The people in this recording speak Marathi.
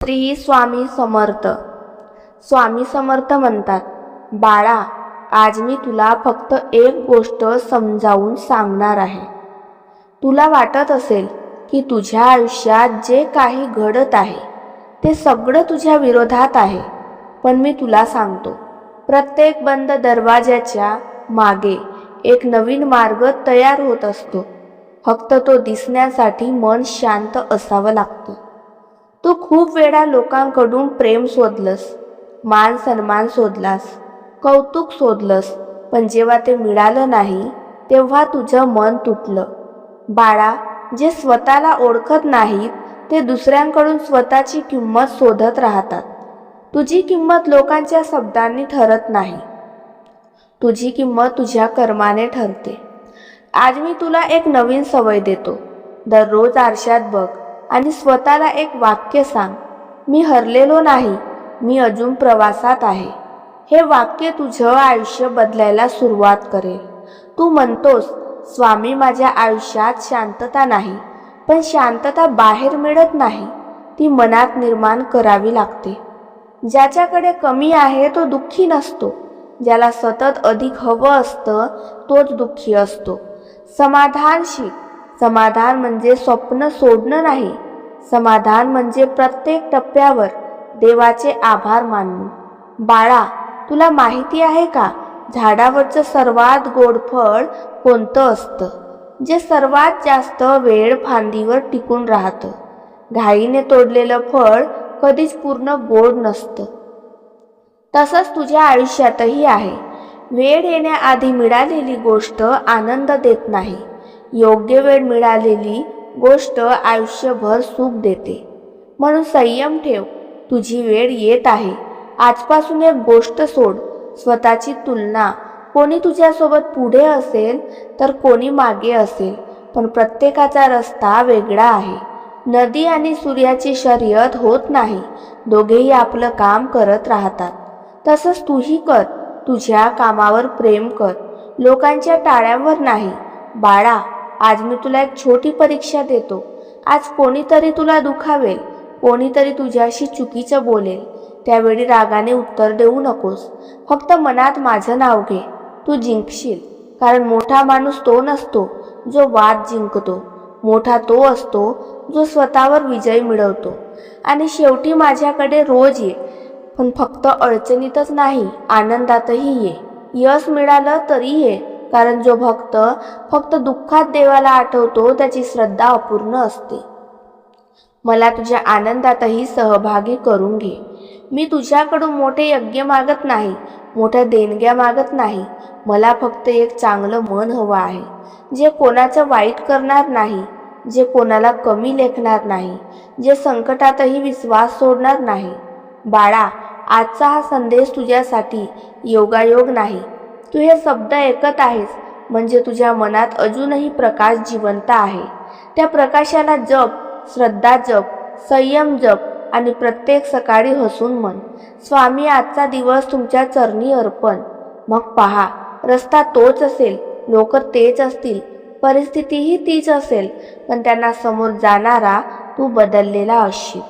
श्री स्वामी समर्थ. स्वामी समर्थ म्हणतात, बाळा, आज मी तुला फक्त एक गोष्ट समजावून सांगणार आहे. तुला वाटत असेल की तुझ्या आयुष्यात जे काही घडत आहे ते सगळं तुझ्या विरोधात आहे, पण मी तुला सांगतो, प्रत्येक बंद दरवाजाच्या मागे एक नवीन मार्ग तयार होत असतो. फक्त तो दिसण्यासाठी मन शांत असावं लागतं. तू खूप वेळा लोकांकडून प्रेम शोधलंस, मान सन्मान शोधलास, कौतुक शोधलंस, पण जेव्हा ते मिळालं नाही तेव्हा तुझं मन तुटलं. बाळा, जे स्वतःला ओळखत नाहीत ते दुसऱ्यांकडून स्वतःची किंमत शोधत राहतात. तुझी किंमत लोकांच्या शब्दांनी ठरत नाही, तुझी किंमत तुझ्या कर्माने ठरते. आज मी तुला एक नवीन सवय देतो. दररोज आरशात बघ आणि स्वतःला एक वाक्य सांग, मी हरलेलो नाही, मी अजून प्रवासात आहे. हे वाक्य तुझं आयुष्य बदलायला सुरुवात करेल. तू म्हणतोस, स्वामी, माझ्या आयुष्यात शांतता नाही, पण शांतता बाहेर मिळत नाही, ती मनात निर्माण करावी लागते. ज्याच्याकडे कमी आहे तो दुःखी नसतो, ज्याला सतत अधिक हवं असतं तोच दुःखी असतो. समाधान शिक. समाधान म्हणजे स्वप्न सोडणं नाही, समाधान म्हणजे प्रत्येक टप्प्यावर देवाचे आभार मानणे. बाळा, तुला माहिती आहे का, झाडावरचं सर्वात गोड फळ कोणतं असतं? जे सर्वात जास्त वेळ फांदीवर टिकून राहतं. घाईने तोडलेलं फळ कधीच पूर्ण गोड नसतं. तसंच तुझ्या आयुष्यातही आहे. वेळ येण्याआधी मिळालेली गोष्ट आनंद देत नाही, योग्य वेळ मिळालेली गोष्ट आयुष्यभर सुख देते. म्हणून संयम ठेव. तुझी वेळ येत आहे. आजपासून एक गोष्ट सोड, स्वतःची तुलना. कोणी तुझ्यासोबत पुढे असेल तर कोणी मागे असेल, पण प्रत्येकाचा रस्ता वेगळा आहे. नदी आणि सूर्याची शर्यत होत नाही, दोघेही आपलं काम करत राहतात. तसंच तूही कर. तुझ्या कामावर प्रेम कर, लोकांच्या टाळ्यांवर नाही. बाळा, आज मी तुला एक छोटी परीक्षा देतो. आज कोणीतरी तुला दुखावेल, कोणीतरी तुझ्याशी चुकीचं बोलेल. त्यावेळी रागाने उत्तर देऊ नकोस. फक्त मनात माझं नाव घे. तू जिंकशील. कारण मोठा माणूस तो नसतो जो वाद जिंकतो, मोठा तो असतो जो स्वतःवर विजय मिळवतो. आणि शेवटी माझ्याकडे रोज ये, पण फक्त अडचणीतच नाही, आनंदातही ये. यश मिळालं तरी ये, कारण जो भक्त फक्त दुःखात देवाला आठवतो त्याची श्रद्धा अपूर्ण असते. मला तुझ्या आनंदातही सहभागी करून घे. मी तुझ्याकडून मोठे यज्ञ मागत नाही, मोठ्या देणग्या मागत नाही. मला फक्त एक चांगलं मन हवं आहे, जे कोणाचं वाईट करणार नाही, जे कोणाला कमी लेखणार नाही, जे संकटातही विश्वास सोडणार नाही. बाळा, आजचा हा संदेश तुझ्यासाठी योगायोग नाही. तू हे शब्द ऐकत आहेस म्हणजे तुझ्या मनात अजूनही प्रकाश जिवंत आहे. त्या प्रकाशाला जप, श्रद्धा जप, संयम जप आणि प्रत्येक सकाळी हसून म्हण, स्वामी, आजचा दिवस तुमच्या चरणी अर्पण. मग पहा, रस्ता तोच असेल, लोक तेच असतील, परिस्थितीही तीच असेल, पण त्यांना समोर जाणारा तू बदललेला असशील.